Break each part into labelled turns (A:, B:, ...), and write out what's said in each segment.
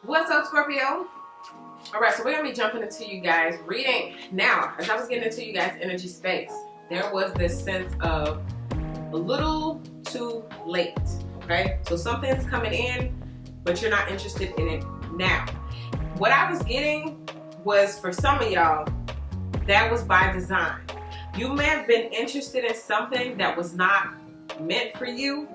A: What's up, Scorpio? All right, so we're gonna be jumping into you guys reading now. As I was getting into you guys' energy space, there was this sense of a little too late. Okay, so something's coming in, but you're not interested in it now. What I was getting was, for some of y'all, that was by design. You may have been interested in something that was not meant for you,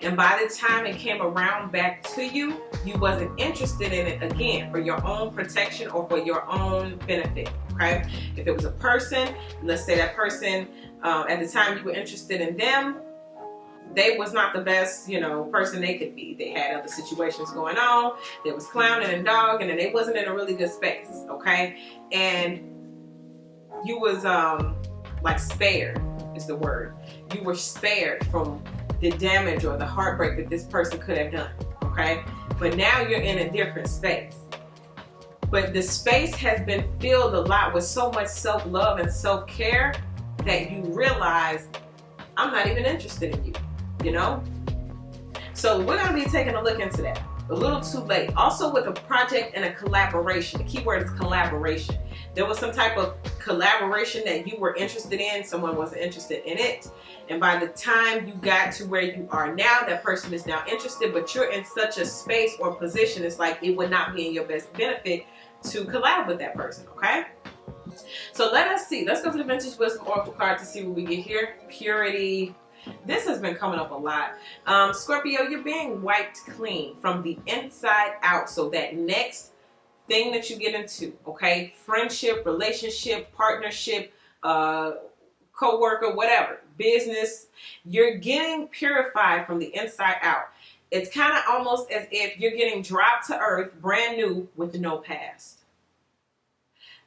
A: and by the time it came around back to you, you wasn't interested in it again for your own protection or for your own benefit. Okay, if it was a person, let's say that person at the time you were interested in them, they was not the best, person they could be. They had other situations going on. They was clowning and dogging, and they wasn't in a really good space. Okay, and you was like spared is the word. You were spared from the damage or the heartbreak that this person could have done. Okay, but now you're in a different space. But the space has been filled a lot with so much self-love and self-care that you realize, I'm not even interested in you, So we're going to be taking a look into that. A little too late. Also with a project and a collaboration. The key word is collaboration. There was some type of collaboration that you were interested in. Someone wasn't interested in it. And by the time you got to where you are now, that person is now interested, but you're in such a space or position, it's like it would not be in your best benefit to collab with that person, okay? So let us see. Let's go to the Vintage Wisdom Oracle card to see what we get here. Purity. This has been coming up a lot. Scorpio, you're being wiped clean from the inside out. So that next thing that you get into, okay? Friendship, relationship, partnership, co-worker, whatever, business, you're getting purified from the inside out. It's kind of almost as if you're getting dropped to earth, brand new, with no past.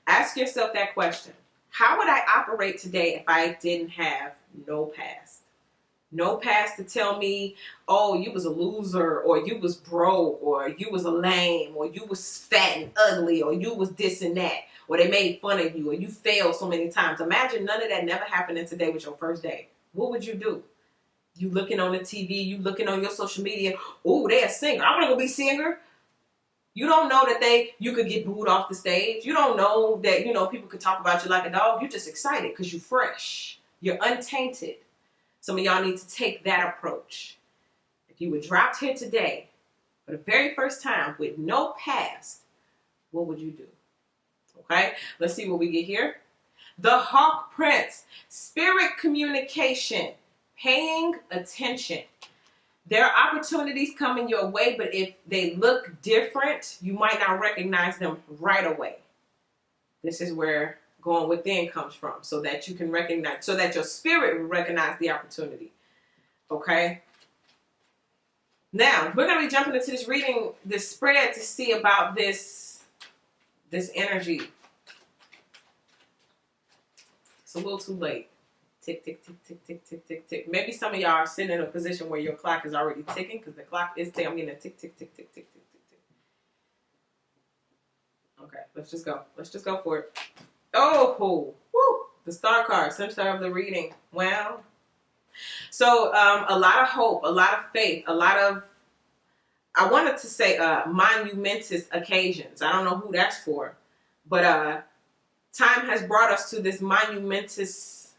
A: Ask yourself that question. How would I operate today if I didn't have no past? No past to tell me, oh, you was a loser, or you was broke, or you was a lame, or you was fat and ugly, or you was this and that, or they made fun of you, or you failed so many times. Imagine none of that never happening today was your first day. What would you do? You looking on the TV, you looking on your social media, oh, they're a singer. I want to go be a singer. You don't know that you could get booed off the stage. You don't know that, people could talk about you like a dog. You're just excited because you're fresh. You're untainted. Some of y'all need to take that approach. If you were dropped here today for the very first time with no past, what would you do? Okay, let's see what we get here. The Hawk Prince, spirit communication, paying attention. There are opportunities coming your way, but if they look different, you might not recognize them right away. This is where going within comes from, so that you can recognize, so that your spirit will recognize the opportunity. Okay? Now, we're going to be jumping into this reading, this spread, to see about this energy. It's a little too late. Tick, tick, tick, tick, tick, tick, tick, tick. Maybe some of y'all are sitting in a position where your clock is already ticking, because the clock is ticking. I'm getting a tick, tick, tick, tick, tick, tick, tick, tick. Okay, let's just go. Let's just go for it. Oh, woo! The star card, center of the reading. Wow. So, a lot of hope, a lot of faith, a lot of, I wanted to say monumentous occasions. I don't know who that's for, but time has brought us to this monumentous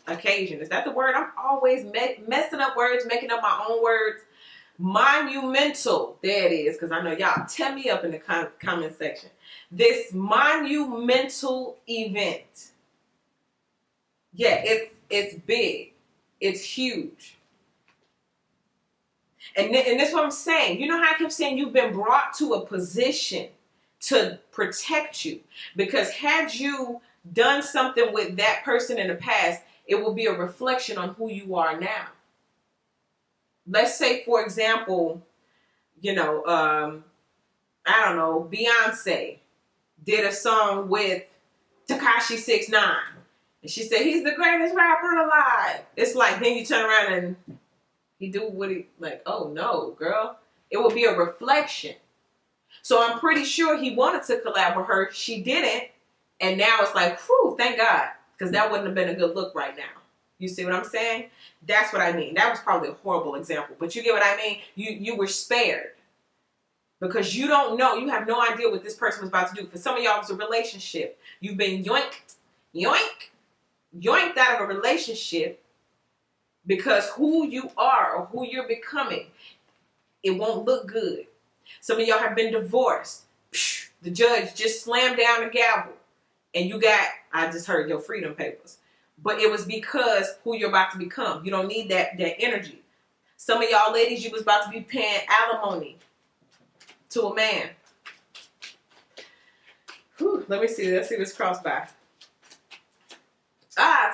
A: occasion. Is that the word? I'm always messing up words, making up my own words. Monumental. There it is, because I know y'all. Tell me up in the comment section. This monumental event. Yeah, it's big. It's huge. And that's what I'm saying. You know how I keep saying you've been brought to a position to protect you? Because had you done something with that person in the past, it will be a reflection on who you are now. Let's say, for example, I don't know, Beyonce did a song with Tekashi 6ix9ine. And she said, he's the greatest rapper alive. It's like, then you turn around and he do what he, like, oh no, girl. It will be a reflection. So I'm pretty sure he wanted to collab with her. She didn't. And now it's like, whew, thank God. Because that wouldn't have been a good look right now. You see what I'm saying? That's what I mean. That was probably a horrible example, but you get what I mean? You were spared. because you don't know. You have no idea what this person was about to do. For some of y'all, it's a relationship. You've been yoinked out of a relationship because who you are or who you're becoming, it won't look good. Some of y'all have been divorced. The judge just slammed down the gavel and you got, I just heard, your freedom papers. But it was because who you're about to become. You don't need that energy. Some of y'all ladies, you was about to be paying alimony to a man. Whew, let me see. Let's see what's crossed by.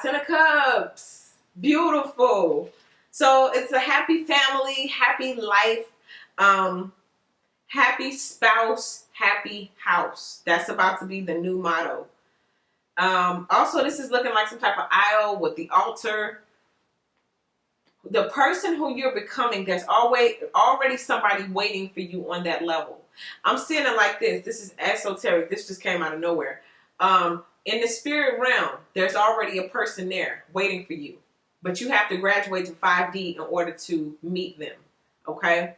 A: Ten of Cups. Beautiful. So it's a happy family, happy life, happy spouse, happy house. That's about to be the new motto. Also, this is looking like some type of aisle with the altar. The person who you're becoming, there's already somebody waiting for you on that level. I'm seeing it like this. This is esoteric. This just came out of nowhere. In the spirit realm, there's already a person there waiting for you. But you have to graduate to 5D in order to meet them. Okay?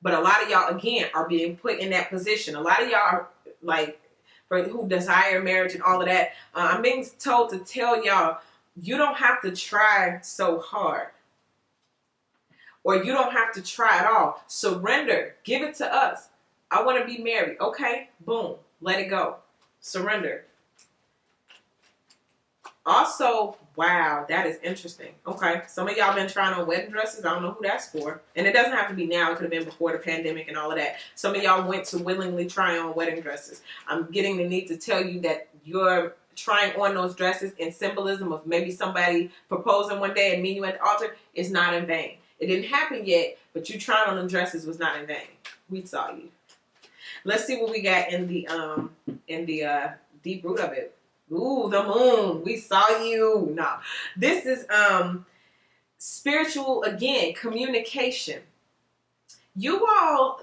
A: But a lot of y'all, again, are being put in that position. A lot of y'all are like, for who desire marriage and all of that. I'm being told to tell y'all, you don't have to try so hard. Or you don't have to try at all. Surrender. Give it to us. I want to be married. Okay? Boom. Let it go. Surrender. Also, wow, that is interesting. Okay, some of y'all been trying on wedding dresses. I don't know who that's for. And it doesn't have to be now. It could have been before the pandemic and all of that. Some of y'all went to willingly try on wedding dresses. I'm getting the need to tell you that you're trying on those dresses in symbolism of maybe somebody proposing one day and meeting you at the altar is not in vain. It didn't happen yet, but you trying on them dresses was not in vain. We saw you. Let's see what we got in the deep root of it. Ooh, the moon. We saw you. No. This is spiritual, again, communication. You all,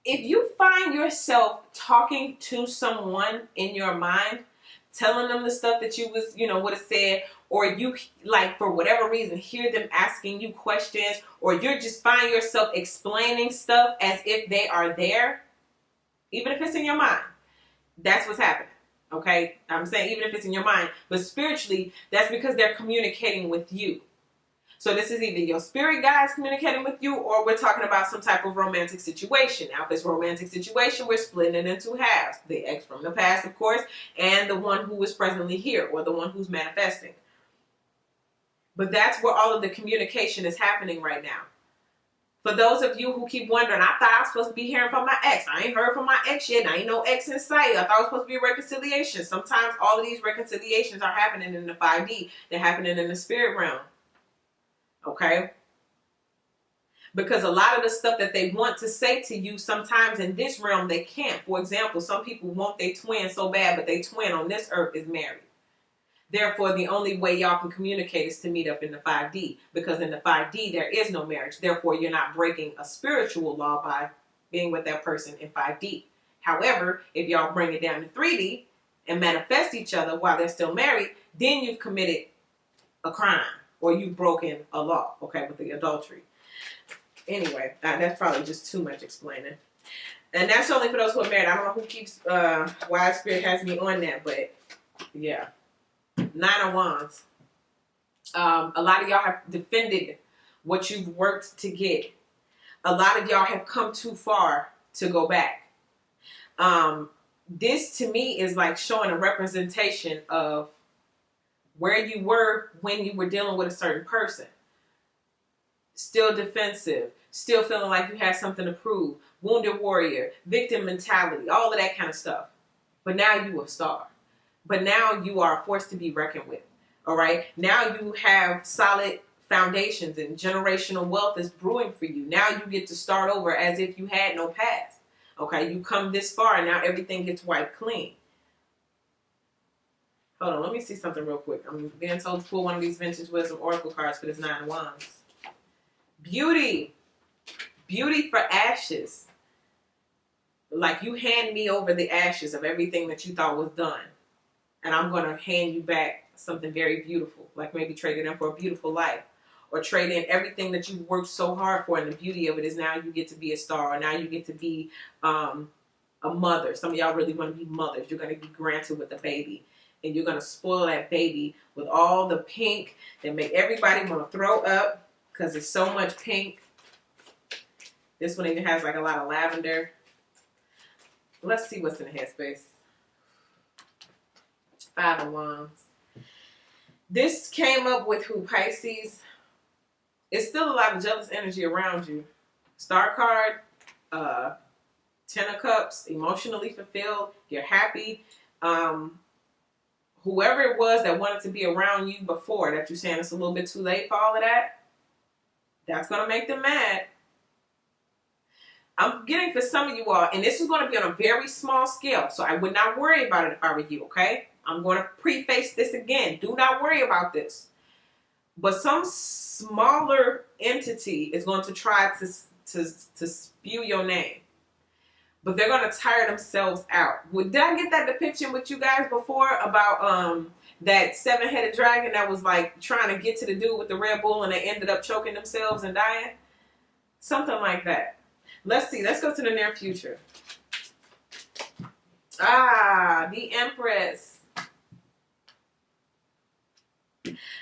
A: if you find yourself talking to someone in your mind, telling them the stuff that you was, would have said, or you, like, for whatever reason, hear them asking you questions, or you're just find yourself explaining stuff as if they are there, even if it's in your mind, that's what's happening. Okay, I'm saying even if it's in your mind, but spiritually, that's because they're communicating with you. So this is either your spirit guides communicating with you, or we're talking about some type of romantic situation. Now, if it's a romantic situation, we're splitting it into halves. The ex from the past, of course, and the one who is presently here, or the one who's manifesting. But that's where all of the communication is happening right now. For those of you who keep wondering, I thought I was supposed to be hearing from my ex. I ain't heard from my ex yet. I ain't no ex in sight. I thought it was supposed to be a reconciliation. Sometimes all of these reconciliations are happening in the 5D. They're happening in the spirit realm. Okay? Because a lot of the stuff that they want to say to you, sometimes in this realm, they can't. For example, some people want their twin so bad, but their twin on this earth is married. Therefore, the only way y'all can communicate is to meet up in the 5D. Because in the 5D, there is no marriage. Therefore, you're not breaking a spiritual law by being with that person in 5D. However, if y'all bring it down to 3D and manifest each other while they're still married, then you've committed a crime or you've broken a law, okay, with the adultery. Anyway, that's probably just too much explaining. And that's only for those who are married. I don't know who keeps, why Spirit has me on that, but yeah. 9 of Wands. A lot of y'all have defended what you've worked to get. A lot of y'all have come too far to go back. This to me is like showing a representation of where you were when you were dealing with a certain person. Still defensive, still feeling like you had something to prove, wounded warrior, victim mentality, all of that kind of stuff. But now you a star. But now you are a force to be reckoned with. All right. Now you have solid foundations and generational wealth is brewing for you. Now you get to start over as if you had no past. Okay. You come this far and now everything gets wiped clean. Hold on. Let me see something real quick. I'm being told to pull one of these vintage wisdom oracle cards for this 9 of Wands. Beauty. Beauty for ashes. Like you hand me over the ashes of everything that you thought was done. And I'm going to hand you back something very beautiful, like maybe trade it in for a beautiful life. or trade in everything that you've worked so hard for. And the beauty of it is now you get to be a star, or now you get to be a mother. Some of y'all really want to be mothers. You're going to be granted with a baby, and you're going to spoil that baby with all the pink that make everybody want to throw up because it's so much pink. This one even has like a lot of lavender. Let's see what's in the headspace. 5 of Wands. This came up with who? Pisces. It's still a lot of jealous energy around you. Star card, 10 of Cups, emotionally fulfilled. You're happy. Whoever it was that wanted to be around you before, that you're saying it's a little bit too late for all of that, that's going to make them mad. I'm getting for some of you all, and this is going to be on a very small scale, so I would not worry about it if I were you, okay? I'm going to preface this again. Do not worry about this. But some smaller entity is going to try to spew your name. But they're going to tire themselves out. Did I get that depiction with you guys before about that 7-headed dragon that was like trying to get to the dude with the Red Bull and they ended up choking themselves and dying? Something like that. Let's see. Let's go to the near future. The Empress.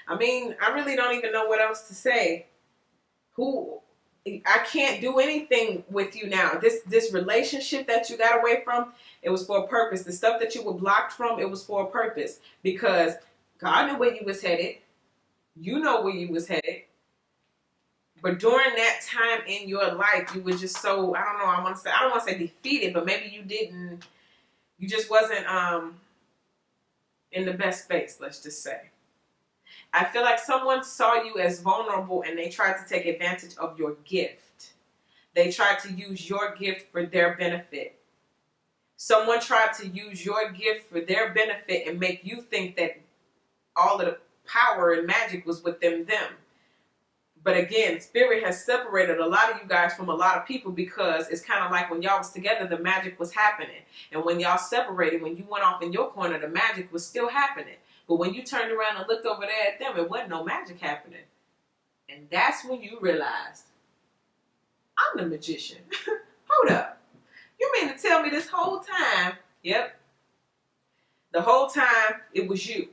A: I mean, I really don't even know what else to say. I can't do anything with you now. This relationship that you got away from, it was for a purpose. The stuff that you were blocked from, it was for a purpose. Because God knew where you was headed. You know where you was headed. But during that time in your life, you were just so, I don't know, I don't want to say defeated, but maybe you just wasn't in the best space, let's just say. I feel like someone saw you as vulnerable and they tried to take advantage of your gift. They tried to use your gift for their benefit. Someone tried to use your gift for their benefit and make you think that all of the power and magic was within them. But again, Spirit has separated a lot of you guys from a lot of people because it's kind of like when y'all was together, the magic was happening. And when y'all separated, when you went off in your corner, the magic was still happening. But when you turned around and looked over there at them, it wasn't no magic happening. And that's when you realized, I'm the magician. Hold up. You mean to tell me this whole time, yep, the whole time it was you.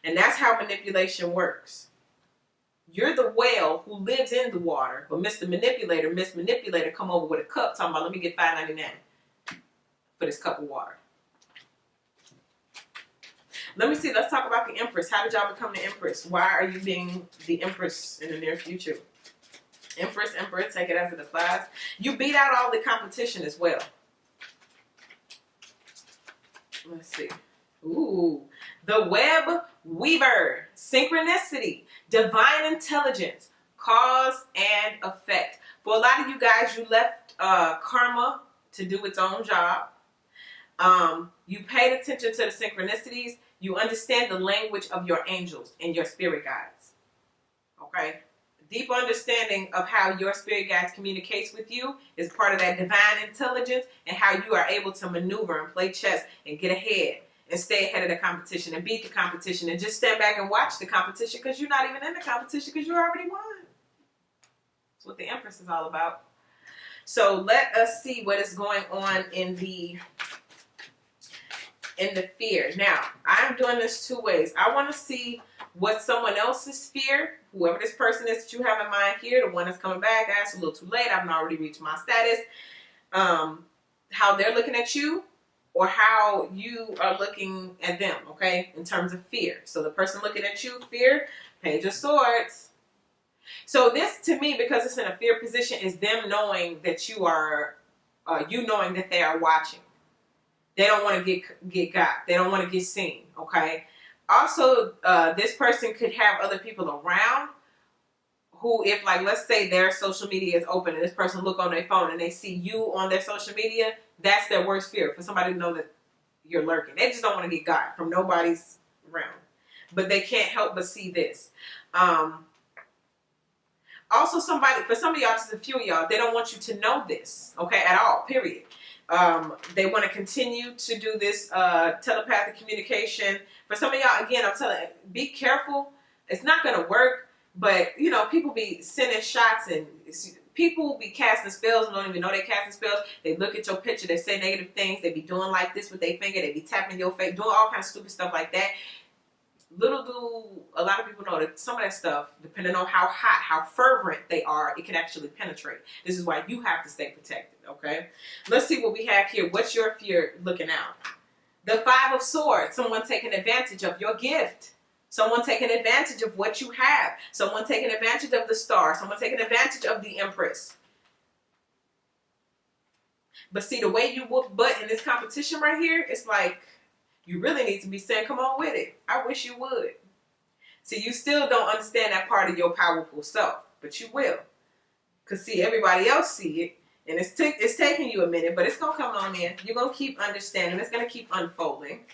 A: And that's how manipulation works. You're the whale who lives in the water, but Miss Manipulator come over with a cup talking about, let me get $5.99 for this cup of water. Let me see. Let's talk about the Empress. How did y'all become the Empress? Why are you being the Empress in the near future? Empress, take it as it applies. You beat out all the competition as well. Let's see. Ooh. The Web Weaver. Synchronicity. Divine intelligence. Cause and effect. For a lot of you guys, you left karma to do its own job. You paid attention to the synchronicities. You understand the language of your angels and your spirit guides. Okay? Deep understanding of how your spirit guides communicates with you is part of that divine intelligence and how you are able to maneuver and play chess and get ahead and stay ahead of the competition and beat the competition and just stand back and watch the competition because you're not even in the competition because you already won. That's what the Empress is all about. So let us see what is going on in the fear. Now, I'm doing this 2 ways. I want to see what someone else's fear, whoever this person is that you have in mind here, the one that's coming back, it's a little too late, I've already reached my status, how they're looking at you or how you are looking at them, okay, in terms of fear. So the person looking at you, fear, Page of Swords. So this, to me, because it's in a fear position, is them knowing that you are, you knowing that they are watching. They don't want to get got. They don't want to get seen, okay? Also, this person could have other people around who, if, like, let's say their social media is open and this person look on their phone and they see you on their social media, that's their worst fear, for somebody to know that you're lurking. They just don't want to get got from nobody's realm. But they can't help but see this. Also, for some of y'all, just a few of y'all, they don't want you to know this, okay, at all, period. They want to continue to do this telepathic communication. For some of y'all, again, I'm telling you, be careful. It's not going to work. But, you know, people be sending shots and people be casting spells and don't even know they casting spells. They look at your picture, they say negative things, they be doing like this with their finger, they be tapping your face, doing all kinds of stupid stuff like that. Little do a lot of people know that some of that stuff, depending on how hot, how fervent they are, it can actually penetrate. This is why you have to stay protected, okay? Let's see what we have here. What's your fear looking out? The Five of Swords, someone taking advantage of your gift. Someone taking advantage of what you have. Someone taking advantage of the Star. Someone taking advantage of the Empress. But see, the way you whoop butt in this competition right here, it's like you really need to be saying, come on with it. I wish you would. See, you still don't understand that part of your powerful self, but you will. Because see, everybody else see it. And it's taking you a minute, but it's going to come on in. You're going to keep understanding. It's going to keep unfolding.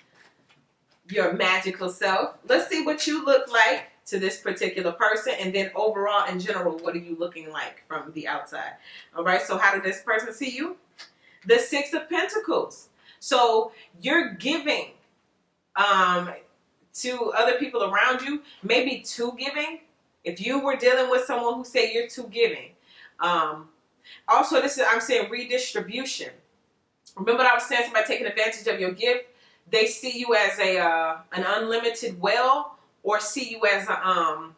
A: Your magical self. Let's see what you look like to this particular person, and then overall in general, what are you looking like from the outside? All right, so how did this person see you? The Six of Pentacles. So you're giving to other people around you, maybe too giving. If you were dealing with someone who said you're too giving. Also, I'm saying redistribution. Remember what I was saying, somebody taking advantage of your gift? They see you as an unlimited well, or see you as a, I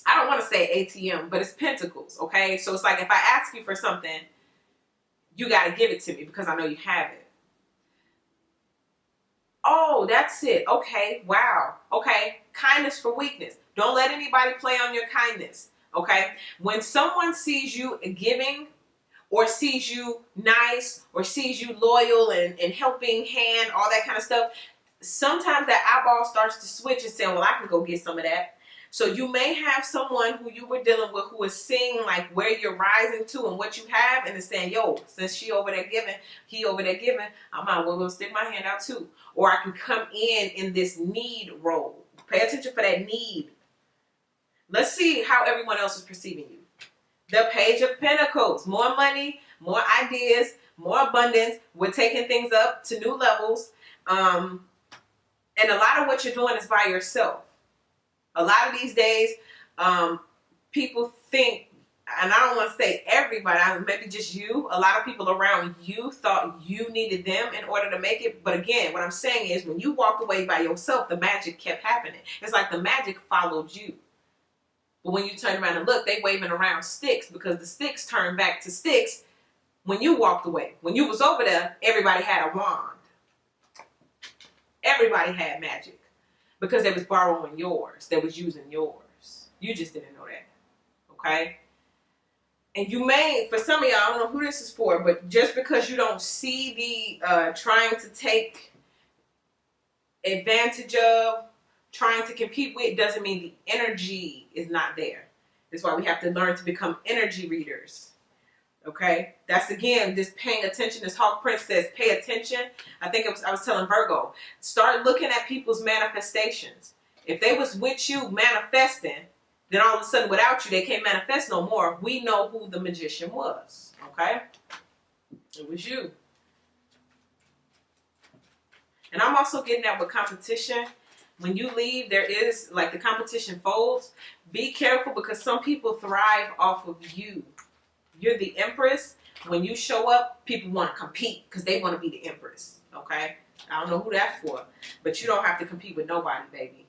A: don't want to say ATM, but it's pentacles, okay? So it's like if I ask you for something, you got to give it to me because I know you have it. Oh, that's it. Okay, wow. Okay, kindness for weakness. Don't let anybody play on your kindness, okay? When someone sees you giving, or sees you nice, or sees you loyal and helping hand, all that kind of stuff, sometimes that eyeball starts to switch and say, well, I can go get some of that. So you may have someone who you were dealing with who is seeing like where you're rising to and what you have, and is saying, yo, since she over there giving, he over there giving, I might well go stick my hand out too. Or I can come in this need role. Pay attention for that need. Let's see how everyone else is perceiving you. The Page of Pentacles. More money, more ideas, more abundance. We're taking things up to new levels. And a lot of what you're doing is by yourself. A lot of these days, people think, and I don't want to say everybody, maybe just you, a lot of people around you thought you needed them in order to make it. But again, what I'm saying is when you walked away by yourself, the magic kept happening. It's like the magic followed you. But when you turn around and look, they waving around sticks because the sticks turned back to sticks when you walked away. When you was over there, everybody had a wand. Everybody had magic because they was borrowing yours. They was using yours. You just didn't know that. Okay? And you may, for some of y'all, I don't know who this is for, but just because you don't see the trying to take advantage of, trying to compete with, doesn't mean the energy is not there. That's why we have to learn to become energy readers. Okay? That's again, just paying attention. This Hawk Prince says, pay attention. I think I was telling Virgo, start looking at people's manifestations. If they was with you manifesting, then all of a sudden without you, they can't manifest no more. We know who the magician was. Okay? It was you. And I'm also getting that with competition. When you leave, there is, like the competition folds. Be careful because some people thrive off of you. You're the Empress. When you show up, people want to compete because they want to be the Empress. Okay? I don't know who that's for. But you don't have to compete with nobody, baby.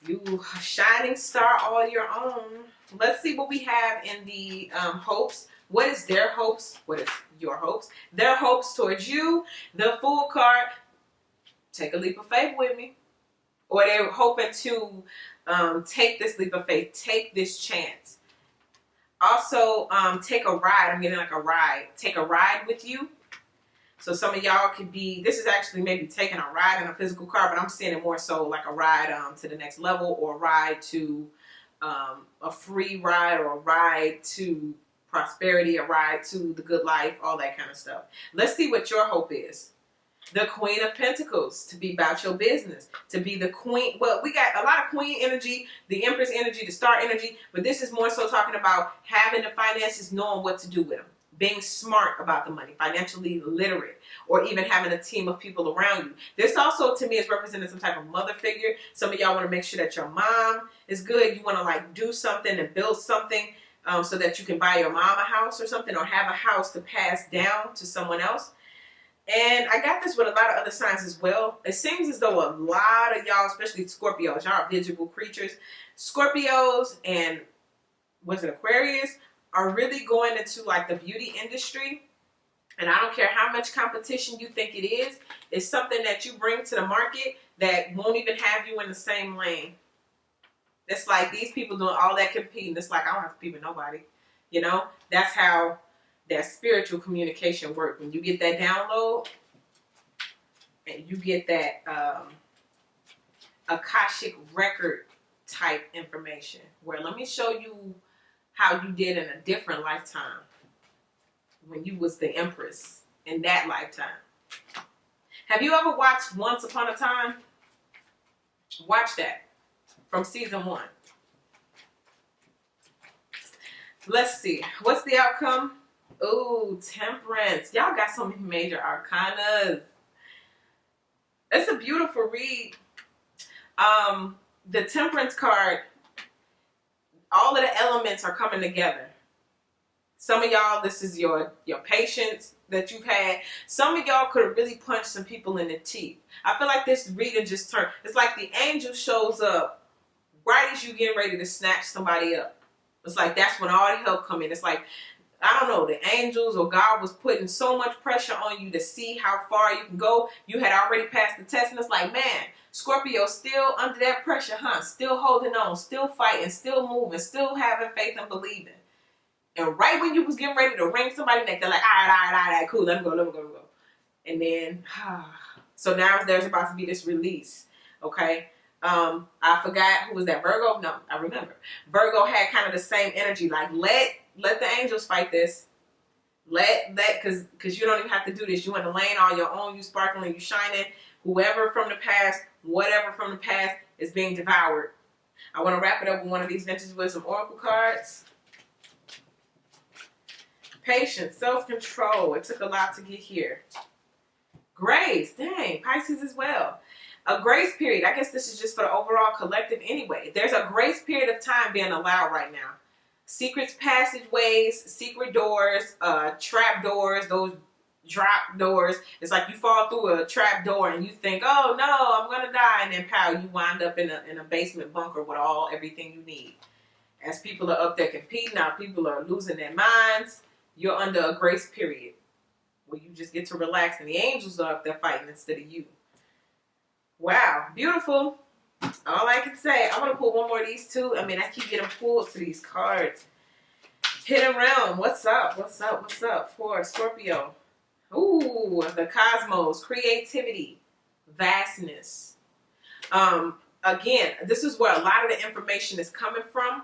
A: You shining star all your own. Let's see what we have in the hopes. What is their hopes? What is your hopes? Their hopes towards you. The Fool card. Take a leap of faith with me. Or they're hoping to take this leap of faith, take this chance. Also, take a ride. I'm getting like a ride. Take a ride with you. So some of y'all could be, this is actually maybe taking a ride in a physical car, but I'm seeing it more so like a ride to the next level, or a ride to a free ride, or a ride to prosperity, a ride to the good life, all that kind of stuff. Let's see what your hope is. The Queen of Pentacles, to be about your business, to be the queen. Well, we got a lot of queen energy, the Empress energy, the star energy, but this is more so talking about having the finances, knowing what to do with them, being smart about the money, financially literate, or even having a team of people around you. This also, to me, is representing some type of mother figure. Some of y'all want to make sure that your mom is good. You want to like do something and build something so that you can buy your mom a house or something, or have a house to pass down to someone else. And I got this with a lot of other signs as well. It seems as though a lot of y'all, especially Scorpios, y'all are visible creatures. Scorpios and Aquarius are really going into like the beauty industry. And I don't care how much competition you think it is, it's something that you bring to the market that won't even have you in the same lane. It's like these people doing all that competing. It's like I don't have to compete with nobody. You know, that's how that spiritual communication works. When you get that download and you get that Akashic record type information, where let me show you how you did in a different lifetime when you was the Empress in that lifetime. Have you ever watched Once Upon a Time? Watch that from season 1. Let's see. What's the outcome? Ooh, Temperance. Y'all got so many major arcanas. It's a beautiful read. The Temperance card, all of the elements are coming together. Some of y'all, this is your patience that you've had. Some of y'all could have really punched some people in the teeth. I feel like this reading just turned. It's like the angel shows up right as you getting ready to snatch somebody up. It's like that's when all the help come in. It's like, I don't know, the angels or God was putting so much pressure on you to see how far you can go. You had already passed the test, and it's like, man, Scorpio still under that pressure, huh? Still holding on, still fighting, still moving, still having faith and believing. And right when you was getting ready to wring somebody's neck, they're like, all right, cool, let me go. And then, so now there's about to be this release, okay? I forgot, who was that, Virgo? No, I remember. Virgo had kind of the same energy, like, let the angels fight this. Because you don't even have to do this. You in the lane on your own, you sparkling, you shining. Whoever from the past, whatever from the past is being devoured. I want to wrap it up with one of these Vintage Wisdom Oracle cards. Patience, self-control. It took a lot to get here. Grace, dang, Pisces as well. A grace period. I guess this is just for the overall collective anyway. There's a grace period of time being allowed right now. Secrets, passageways, secret doors, trap doors, those drop doors. It's like you fall through a trap door and you think, oh no, I'm gonna die, and then pow, you wind up in a basement bunker with everything you need. As people are up there competing, now people are losing their minds. You're under a grace period where you just get to relax, and the angels are up there fighting instead of you. Wow, beautiful. All I can say, I want to pull one more of these too. I mean, I keep getting pulled to these cards. Hidden Realm, what's up? What's up for Scorpio? Ooh, the cosmos, creativity, vastness. Again, this is where a lot of the information is coming from.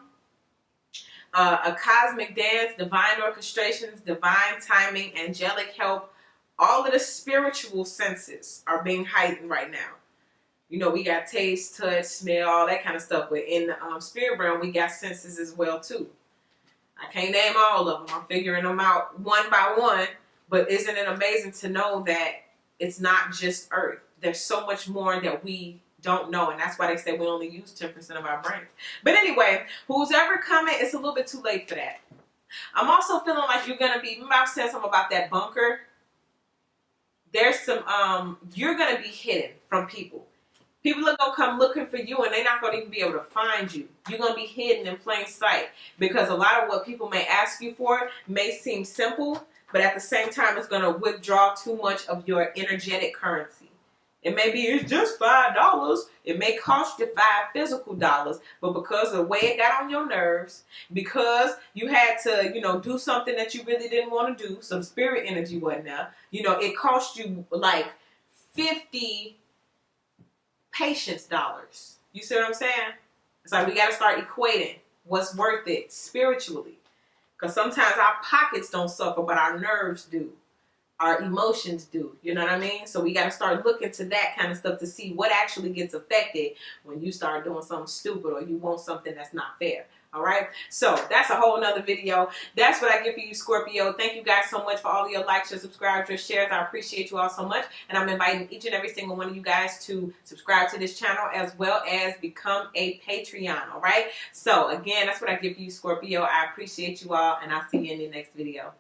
A: A cosmic dance, divine orchestrations, divine timing, angelic help. All of the spiritual senses are being heightened right now. You know, we got taste, touch, smell, all that kind of stuff. But in the spirit realm, we got senses as well, too. I can't name all of them. I'm figuring them out one by one. But isn't it amazing to know that it's not just Earth? There's so much more that we don't know. And that's why they say we only use 10% of our brains. But anyway, who's ever coming, it's a little bit too late for that. I'm also feeling like you're going to be, remember I said something about that bunker? There's some, you're going to be hidden from people. People are going to come looking for you, and they're not going to even be able to find you. You're going to be hidden in plain sight, because a lot of what people may ask you for may seem simple, but at the same time, it's going to withdraw too much of your energetic currency. It may be, it's just $5. It may cost you $5 physical dollars, but because of the way it got on your nerves, because you had to, do something that you really didn't want to do, some spirit energy wasn't there, it cost you like 50 patience dollars. You see what I'm saying? It's like we got to start equating what's worth it spiritually. Because sometimes our pockets don't suffer, but our nerves do. Our emotions do. You know what I mean? So we got to start looking to that kind of stuff to see what actually gets affected when you start doing something stupid or you want something that's not fair. All right, so that's a whole nother video. That's what I give for you, Scorpio. Thank you guys so much for all of your likes, your subscribes, your shares. I appreciate you all so much, and I'm inviting each and every single one of you guys to subscribe to this channel as well as become a Patreon. All right, so again, that's what I give for you, Scorpio. I appreciate you all, and I'll see you in the next video.